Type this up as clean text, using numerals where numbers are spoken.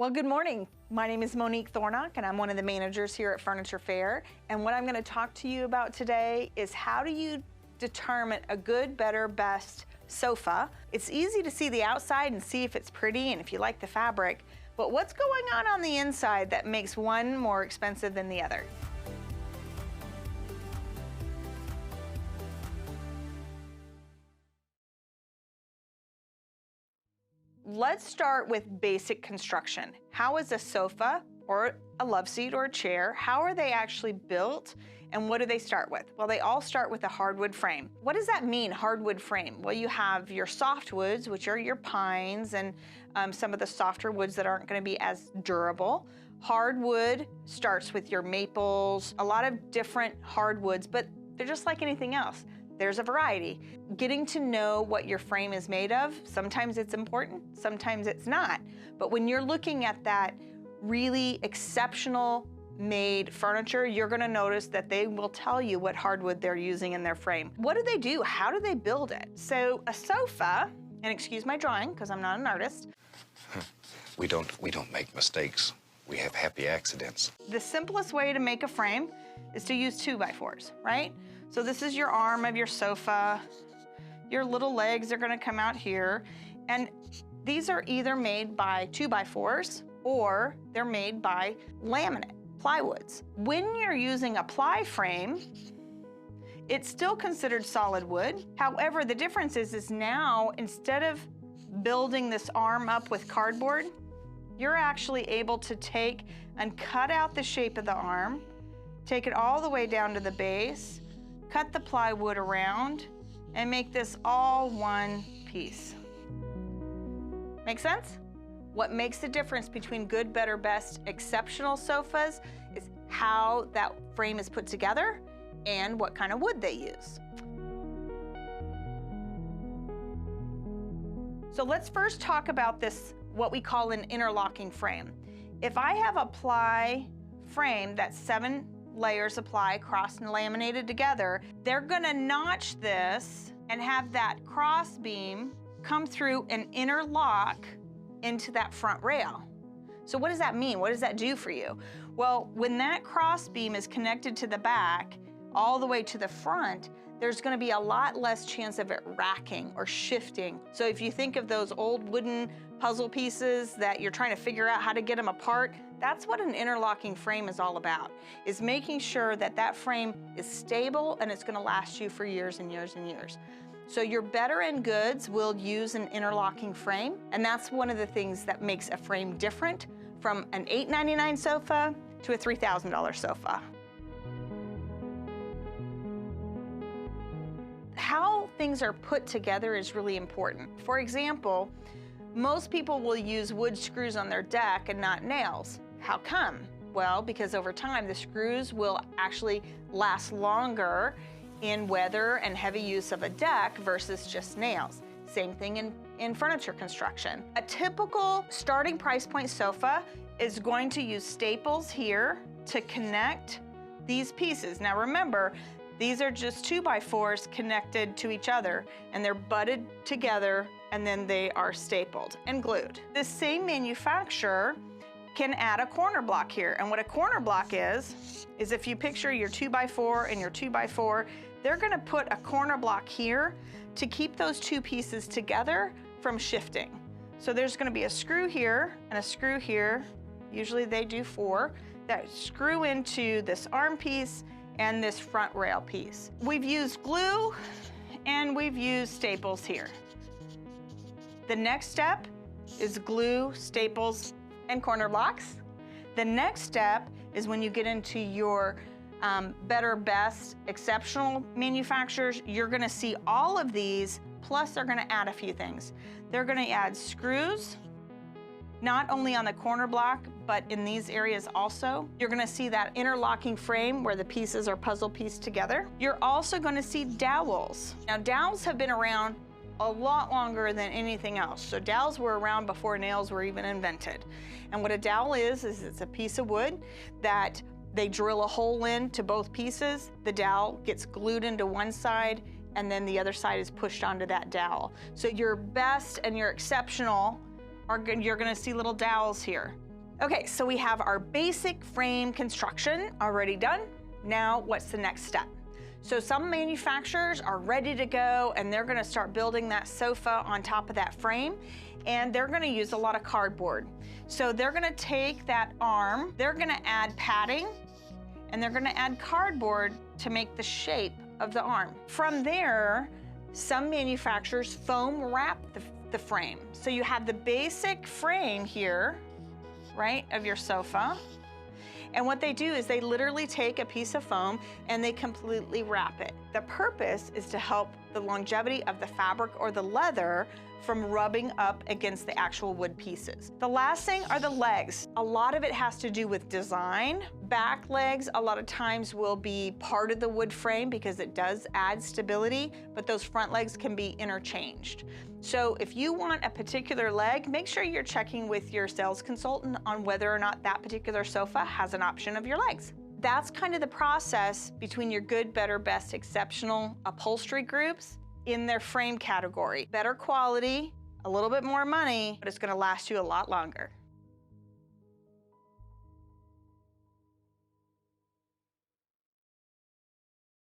Well, good morning. My name is Monique Thornock, and I'm one of the managers here at Furniture Fair. And what I'm going to talk to you about today is how do you determine a good, better, best sofa. It's easy to see the outside and see if it's pretty and if you like the fabric, but what's going on the inside that makes one more expensive than the other? Let's start with basic construction. How is a sofa or a love seat or a chair, how are they actually built and what do they start with? Well, they all start with a hardwood frame. What does that mean, hardwood frame? Well, you have your softwoods, which are your pines and some of the softer woods that aren't going to be as durable. Hardwood starts with your maples, a lot of different hardwoods, but they're just like anything else. There's a variety. Getting to know what your frame is made of, sometimes it's important, sometimes it's not. But when you're looking at that really exceptional made furniture, you're gonna notice that they will tell you what hardwood they're using in their frame. What do they do? How do they build it? So a sofa, and excuse my drawing because I'm not an artist. We don't make mistakes. We have happy accidents. The simplest way to make a frame is to use 2x4s, right? So this is your arm of your sofa. Your little legs are gonna come out here. And these are either made by 2x4s or they're made by laminate, plywoods. When you're using a ply frame, it's still considered solid wood. However, the difference is now instead of building this arm up with cardboard, you're actually able to take and cut out the shape of the arm, take it all the way down to the base, cut the plywood around, and make this all one piece. Make sense? What makes the difference between good, better, best, exceptional sofas is how that frame is put together and what kind of wood they use. So let's first talk about this, what we call an interlocking frame. If I have a ply frame that's 7 layers of ply cross laminated together, they're gonna notch this and have that cross beam come through and interlock into that front rail. So what does that mean? What does that do for you? Well, when that cross beam is connected to the back all the way to the front, there's gonna be a lot less chance of it racking or shifting. So if you think of those old wooden puzzle pieces that you're trying to figure out how to get them apart, that's what an interlocking frame is all about, is making sure that that frame is stable and it's gonna last you for years and years and years. So your better end goods will use an interlocking frame, and that's one of the things that makes a frame different from an $899 sofa to a $3,000 sofa. How things are put together is really important. For example, most people will use wood screws on their deck and not nails. How come? Well, because over time the screws will actually last longer in weather and heavy use of a deck versus just nails. Same thing in furniture construction. A typical starting price point sofa is going to use staples here to connect these pieces. Now remember, these are just 2x4s connected to each other and they're butted together and then they are stapled and glued. This same manufacturer can add a corner block here. And what a corner block is if you picture your 2x4 and your 2x4, they're gonna put a corner block here to keep those two pieces together from shifting. So there's gonna be a screw here and a screw here, usually they do 4, that screw into this arm piece and this front rail piece. We've used glue and we've used staples here. The next step is glue, staples, and corner blocks. The next step is when you get into your better, best, exceptional manufacturers, you're gonna see all of these, plus they're gonna add a few things. They're gonna add screws, not only on the corner block, but in these areas also. You're gonna see that interlocking frame where the pieces are puzzle pieced together. You're also gonna see dowels. Now dowels have been around a lot longer than anything else. So dowels were around before nails were even invented. And what a dowel is it's a piece of wood that they drill a hole into both pieces. The dowel gets glued into one side and then the other side is pushed onto that dowel. So your best and your exceptional you're gonna see little dowels here. Okay, so we have our basic frame construction already done. Now, what's the next step? So some manufacturers are ready to go and they're gonna start building that sofa on top of that frame, and they're gonna use a lot of cardboard. So they're gonna take that arm, they're gonna add padding, and they're gonna add cardboard to make the shape of the arm. From there, some manufacturers foam wrap the frame. So you have the basic frame here, right, of your sofa. And what they do is they literally take a piece of foam and they completely wrap it. The purpose is to help the longevity of the fabric or the leather from rubbing up against the actual wood pieces. The last thing are the legs. A lot of it has to do with design. Back legs a lot of times will be part of the wood frame because it does add stability, but those front legs can be interchanged. So if you want a particular leg, make sure you're checking with your sales consultant on whether or not that particular sofa has an option of your legs. That's kind of the process between your good, better, best, exceptional upholstery groups in their frame category. Better quality, a little bit more money, but it's gonna last you a lot longer.